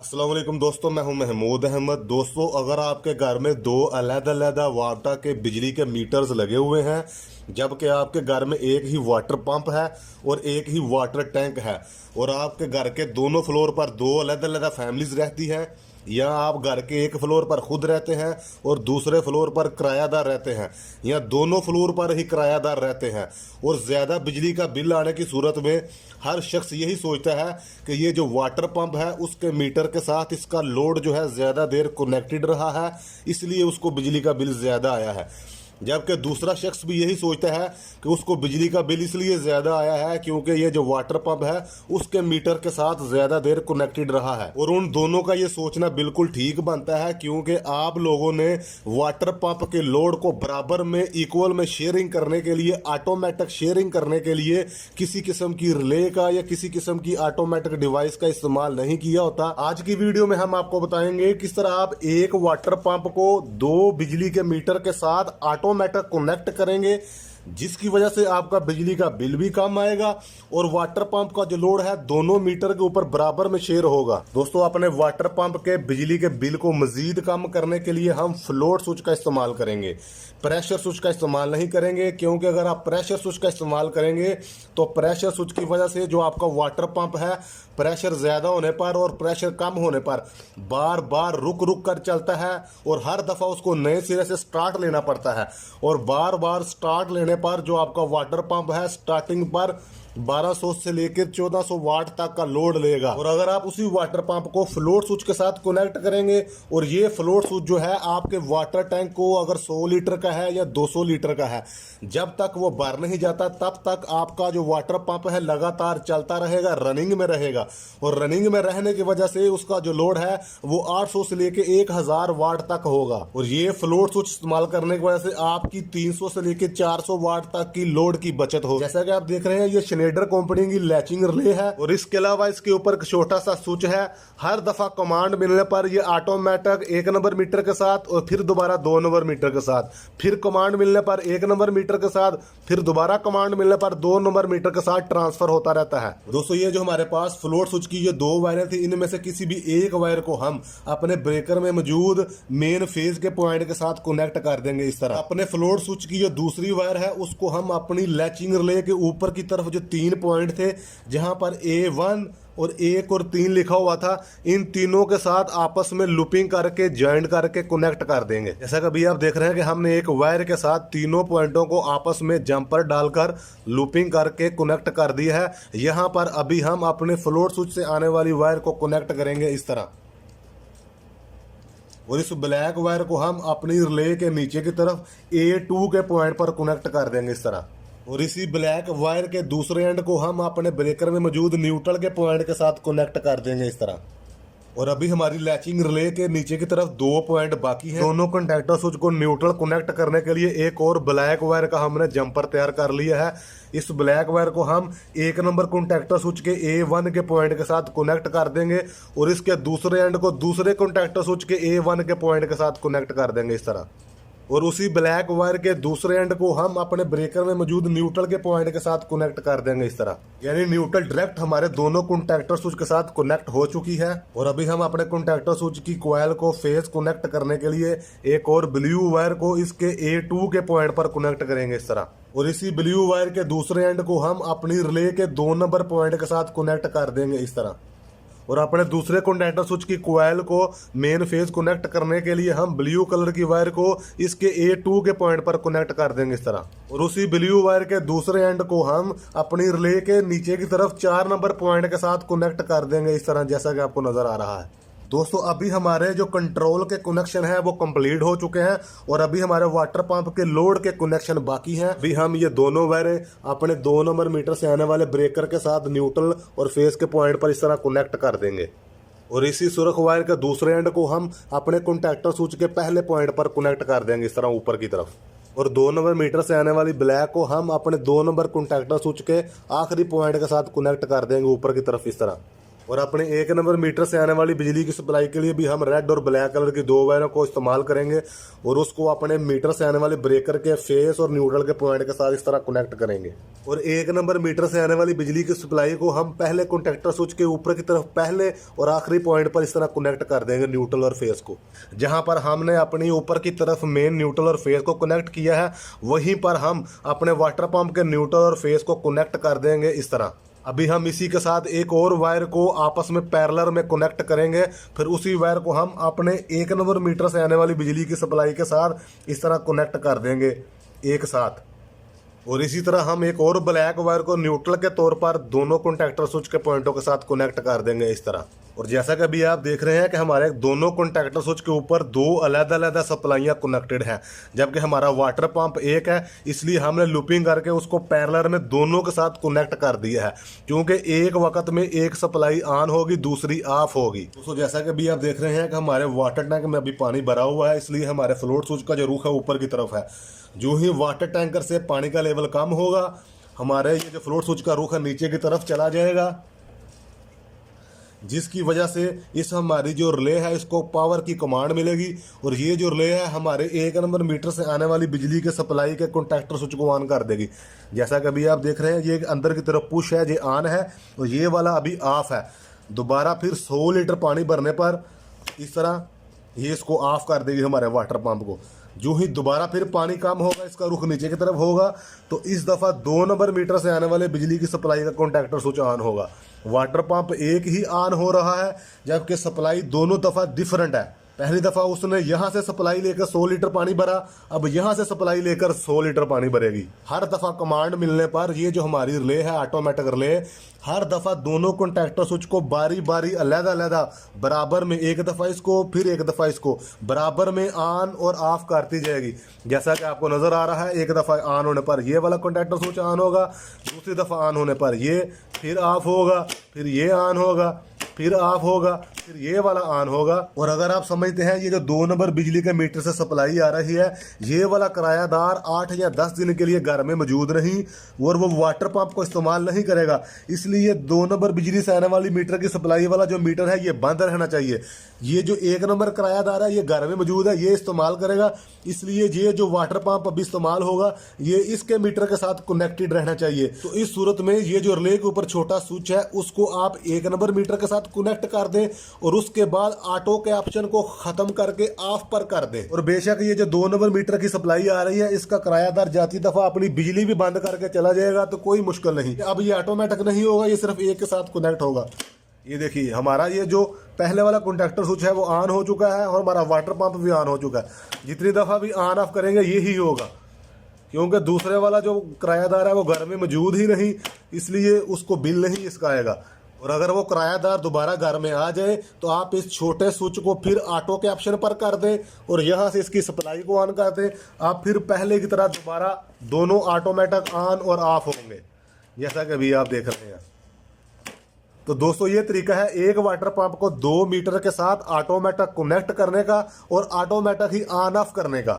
अस्सलाम वालेकुम दोस्तों, मैं हूं महमूद अहमद। दोस्तों, अगर आपके घर में दो अलग-अलग वाटा के बिजली के मीटर्स लगे हुए हैं, जबकि आपके घर में एक ही वाटर पंप है और एक ही वाटर टैंक है, और आपके घर के दोनों फ्लोर पर दो अलग-अलग फैमिलीज रहती हैं, या आप घर के एक फ्लोर पर खुद रहते हैं और दूसरे फ्लोर पर किरायादार रहते हैं, या दोनों फ्लोर पर ही किरायादार रहते हैं, और ज़्यादा बिजली का बिल आने की सूरत में हर शख्स यही सोचता है कि ये जो वाटर पंप है उसके मीटर के साथ इसका लोड जो है ज़्यादा देर कनेक्टेड रहा है, इसलिए उसको बिजली का बिल ज़्यादा आया है। जबकि दूसरा शख्स भी यही सोचता है कि उसको बिजली का बिल इसलिए ज़्यादा आया है क्योंकि ये जो वाटर पंप है उसके मीटर के साथ ज़्यादा देर कनेक्टेड रहा है। और उन दोनों का ये सोचना बिल्कुल ठीक बनता है, क्योंकि आप लोगों ने वाटर पंप के लोड को बराबर में इक्वल में शेयरिंग करने के लिए, ऑटोमेटिक शेयरिंग करने के लिए किसी किस्म की रिले का या किसी किस्म की ऑटोमेटिक डिवाइस का इस्तेमाल नहीं किया होता। आज की वीडियो में हम आपको बताएंगे किस तरह आप एक वाटर पंप को दो बिजली के मीटर के साथ ऑटोमेटिक कनेक्ट करेंगे, जिसकी वजह से आपका बिजली का बिल भी कम आएगा और वाटर पंप का जो लोड है दोनों मीटर के ऊपर बराबर में शेयर होगा। दोस्तों, अपने वाटर पंप के बिजली के बिल को मजीद कम करने के लिए हम फ्लोट स्विच का इस्तेमाल करेंगे, प्रेशर स्विच का इस्तेमाल नहीं करेंगे, क्योंकि अगर आप प्रेशर स्विच का इस्तेमाल करेंगे तो प्रेशर स्विच की वजह से जो आपका वाटर पंप है प्रेशर ज़्यादा होने पर और प्रेशर कम होने पर बार बार रुक रुक कर चलता है, और हर दफ़ा उसको नए सिरे से स्टार्ट लेना पड़ता है, और बार बार स्टार्ट लेने पर जो आपका वाटर पंप है स्टार्टिंग पर 1200 से लेकर 1400 वाट तक का लोड लेगा। और अगर आप उसी वाटर पंप को फ्लोट स्विच के साथ कनेक्ट करेंगे, और ये फ्लोट स्विच जो है आपके वाटर टैंक को अगर 100 लीटर का है या 200 लीटर का है, जब तक वो भर नहीं जाता तब तक आपका जो वाटर पंप है लगातार चलता रहेगा, रनिंग में रहेगा, और रनिंग में रहने की वजह से उसका जो लोड है वो 800 से लेकर 1000 वाट तक होगा। और ये फ्लोट स्विच इस्तेमाल करने की वजह से आपकी 300 से लेकर 400 वाट तक की लोड की बचत हो। जैसा कि आप देख रहे हैं, ये श्नेडर कंपनी की लैचिंग रिले है, और इसके अलावा इसके ऊपर एक छोटा सा स्विच है। हर दफा कमांड मिलने पर ये ऑटोमेटिक 1 नंबर मीटर के साथ और फिर दोबारा 2 नंबर मीटर के साथ, फिर कमांड मिलने पर 1 नंबर मीटर के साथ, फिर दोबारा कमांड मिलने पर 2 नंबर मीटर के साथ ट्रांसफर होता रहता है। दोस्तों, ये जो हमारे पास फ्लोट स्विच की ये दो वायरें थी, इनमें से किसी भी एक वायर को हम अपने ब्रेकर में मौजूद मेन फेज के पॉइंट के साथ कनेक्ट कर देंगे। इस तरह अपने फ्लोट स्विच की जो दूसरी वायर है उसको हम अपनी लैचिंग रिले के ऊपर की तरफ जो 3 पॉइंट थे जहां पर A1 और 1 और 3 लिखा हुआ था, इन तीनों के साथ आपस में लूपिंग करके ज्वाइंट करके कनेक्ट कर देंगे। जैसा कि अभी आप देख रहे हैं कि हमने एक वायर के साथ तीनों पॉइंटों को आपस में जंपर डालकर लूपिंग करके कनेक्ट कर दिया है। यहां पर अभी हम अपने फ्लोट स्विच से आने वाली वायर को कनेक्ट करेंगे इस तरह, और इस ब्लैक वायर को हम अपनी रिले के नीचे की तरफ A2 के पॉइंट पर कनेक्ट कर देंगे इस तरह, और इसी ब्लैक वायर के दूसरे एंड को हम अपने ब्रेकर में मौजूद न्यूट्रल के पॉइंट के साथ कनेक्ट कर देंगे इस तरह। और अभी हमारी लैचिंग रिले के नीचे की तरफ 2 पॉइंट बाकी हैं। दोनों कंडक्टर स्विच को न्यूट्रल कनेक्ट करने के लिए एक और ब्लैक वायर का हमने जंपर तैयार कर लिया है। इस ब्लैक वायर को हम 1 नंबर कंडक्टर स्विच के A1 के पॉइंट के साथ कनेक्ट कर देंगे, और इसके दूसरे एंड को दूसरे कंडक्टर स्विच के A1 के पॉइंट के साथ कनेक्ट कर देंगे इस तरह। और उसी ब्लैक वायर के दूसरे एंड को हम अपने ब्रेकर में मौजूद न्यूट्रल के पॉइंट के साथ कनेक्ट कर देंगे इस तरह। यानी न्यूट्रल डायरेक्ट हमारे दोनों कॉन्टैक्टर स्विच के साथ कनेक्ट हो चुकी है। और अभी हम अपने कॉन्टैक्टर स्विच की कॉइल को फेस कनेक्ट करने के लिए एक और ब्लू वायर को इसके A2 के पॉइंट पर कनेक्ट करेंगे इस तरह, और इसी ब्लू वायर के दूसरे एंड को हम अपनी रिले के 2 नंबर पॉइंट के साथ कनेक्ट कर देंगे इस तरह। और अपने दूसरे कंडक्टर स्विच की कॉइल को मेन फेज कनेक्ट करने के लिए हम ब्लू कलर की वायर को इसके A2 के पॉइंट पर कनेक्ट कर देंगे इस तरह, और उसी ब्लू वायर के दूसरे एंड को हम अपनी रिले के नीचे की तरफ 4 नंबर पॉइंट के साथ कनेक्ट कर देंगे इस तरह, जैसा कि आपको नजर आ रहा है। दोस्तों, अभी हमारे जो कंट्रोल के कनेक्शन है वो कंप्लीट हो चुके हैं, और अभी हमारे वाटर पंप के लोड के कनेक्शन बाकी हैं। अभी हम ये दोनों वायरें अपने 2 नंबर मीटर से आने वाले ब्रेकर के साथ न्यूट्रल और फेस के पॉइंट पर इस तरह कनेक्ट कर देंगे, और इसी सुरख वायर के दूसरे एंड को हम अपने कॉन्टैक्टर स्विच के पहले पॉइंट पर कनेक्ट कर देंगे इस तरह ऊपर की तरफ, और 2 नंबर मीटर से आने वाली ब्लैक को हम अपने 2 नंबर कॉन्टैक्टर स्विच के आखिरी पॉइंट के साथ कनेक्ट कर देंगे ऊपर की तरफ इस तरह। और अपने 1 नंबर मीटर से आने वाली बिजली की सप्लाई के लिए भी हम रेड और ब्लैक कलर की 2 वायरों को इस्तेमाल करेंगे और उसको अपने मीटर से आने वाले ब्रेकर के फेस और न्यूट्रल के पॉइंट के साथ इस तरह कनेक्ट करेंगे। और 1 नंबर मीटर से आने वाली बिजली की सप्लाई को हम पहले कॉन्टैक्टर स्विच के ऊपर की तरफ पहले और आखिरी पॉइंट पर इस तरह कनेक्ट कर देंगे न्यूट्रल और फेस को। जहां पर हमने अपनी ऊपर की तरफ मेन न्यूट्रल और फेस को कनेक्ट किया है, वहीं पर हम अपने वाटर पंप के न्यूट्रल और फेस को कनेक्ट कर देंगे इस तरह। अभी हम इसी के साथ एक और वायर को आपस में पैरेलल में कनेक्ट करेंगे, फिर उसी वायर को हम अपने 1 नंबर मीटर से आने वाली बिजली की सप्लाई के साथ इस तरह कनेक्ट कर देंगे एक साथ। और इसी तरह हम एक और ब्लैक वायर को न्यूट्रल के तौर पर दोनों कॉन्टैक्टर स्विच के पॉइंटों के साथ कनेक्ट कर देंगे इस तरह। और जैसा कि अभी आप देख रहे हैं कि हमारे दोनों कॉन्टैक्टर स्विच के ऊपर 2 अलग-अलग सप्लाइयाँ कनेक्टेड हैं, जबकि हमारा वाटर पंप एक है, इसलिए हमने लूपिंग करके उसको पैरेलल में दोनों के साथ कनेक्ट कर दिया है, क्योंकि एक वक्त में एक सप्लाई ऑन होगी, दूसरी ऑफ होगी। दोस्तों जैसा कि अभी आप देख रहे हैं कि हमारे वाटर टैंक में अभी पानी भरा हुआ है, इसलिए हमारे फ्लोट स्विच का जो रुख है ऊपर की तरफ है। जो ही वाटर टैंकर से पानी का लेवल कम होगा, हमारे ये जो फ्लोट स्विच का रुख है नीचे की तरफ चला जाएगा, जिसकी वजह से इस हमारी जो रिले है इसको पावर की कमांड मिलेगी। और ये जो रिले है हमारे 1 नंबर मीटर से आने वाली बिजली के सप्लाई के कॉन्टैक्टर स्विच को ऑन कर देगी। जैसा कि अभी आप देख रहे हैं, ये अंदर की तरफ पुश है, ये ऑन है, और ये वाला अभी ऑफ है। दोबारा फिर 100 लीटर पानी भरने पर इस तरह ये इसको ऑफ कर देगी हमारे वाटर पंप को। जो ही दोबारा फिर पानी कम होगा, इसका रुख नीचे की तरफ होगा, तो इस दफ़ा 2 नंबर मीटर से आने वाले बिजली की सप्लाई का कॉन्टैक्टर स्विच ऑन होगा। वाटर पंप एक ही ऑन हो रहा है, जबकि सप्लाई दोनों दफ़ा डिफरेंट है। पहली दफ़ा उसने यहाँ से सप्लाई लेकर 100 लीटर पानी भरा, अब यहाँ से सप्लाई लेकर 100 लीटर पानी भरेगी। हर दफ़ा कमांड मिलने पर ये जो हमारी रिले है, ऑटोमेटिक रिले, हर दफ़ा दोनों कॉन्टैक्टर स्विच को बारी बारी अलग-अलग बराबर में, एक दफ़ा इसको फिर एक दफ़ा इसको बराबर में ऑन और ऑफ करती जाएगी। जैसा कि आपको नज़र आ रहा है, एक दफ़ा ऑन होने पर ये वाला कॉन्टैक्टर स्विच ऑन होगा, दूसरी दफ़ा ऑन होने पर ये फिर ऑफ होगा, फिर ये ऑन होगा, फिर ऑफ होगा, फिर ये वाला ऑन होगा। और अगर आप समझते हैं ये जो 2 नंबर बिजली के मीटर से सप्लाई आ रही है, ये वाला किरायादार 8 या 10 दिन के लिए घर में मौजूद नहीं और वो वाटर पंप को इस्तेमाल नहीं करेगा, इसलिए 2 नंबर बिजली से आने वाली मीटर की सप्लाई वाला जो मीटर है ये बंद रहना चाहिए। ये जो 1 नंबर किरायादार है ये घर में मौजूद है, ये इस्तेमाल करेगा, इसलिए ये जो वाटर पंप अभी इस्तेमाल होगा ये इसके मीटर के साथ कनेक्टेड रहना चाहिए। तो इस सूरत में ये जो रिले के ऊपर छोटा स्विच है उसको आप 1 नंबर मीटर के साथ कनेक्ट कर दें और उसके बाद ऑटो के ऑप्शन को खत्म करके ऑफ पर कर दें। और बेशक ये जो 2 नंबर मीटर की सप्लाई आ रही है, इसका किरायादार जाती दफा अपनी बिजली भी बंद करके चला जाएगा तो कोई मुश्किल नहीं। अब ये ऑटोमेटिक नहीं होगा, ये सिर्फ एक के साथ कनेक्ट होगा। ये देखिए हमारा ये जो पहले वाला कॉन्टैक्टर स्विच है वो ऑन हो चुका है और हमारा वाटर पंप भी ऑन हो चुका है। जितनी दफ़ा भी ऑन ऑफ करेंगे यही होगा, क्योंकि दूसरे वाला जो किरायादार है वो घर में मौजूद ही नहीं, इसलिए उसको बिल नहीं इसका आएगा। और अगर वो किरायादार दोबारा घर में आ जाए तो आप इस छोटे स्विच को फिर ऑटो के ऑप्शन पर कर दें और यहाँ से इसकी सप्लाई को ऑन कर दें। आप फिर पहले की तरह दोबारा दोनों ऑटोमेटिक ऑन और ऑफ होंगे, जैसा कि अभी आप देख रहे हैं। तो दोस्तों ये तरीका है एक वाटर पंप को 2 मीटर के साथ ऑटोमेटिक कनेक्ट करने का और ऑटोमेटिक ही ऑन ऑफ करने का।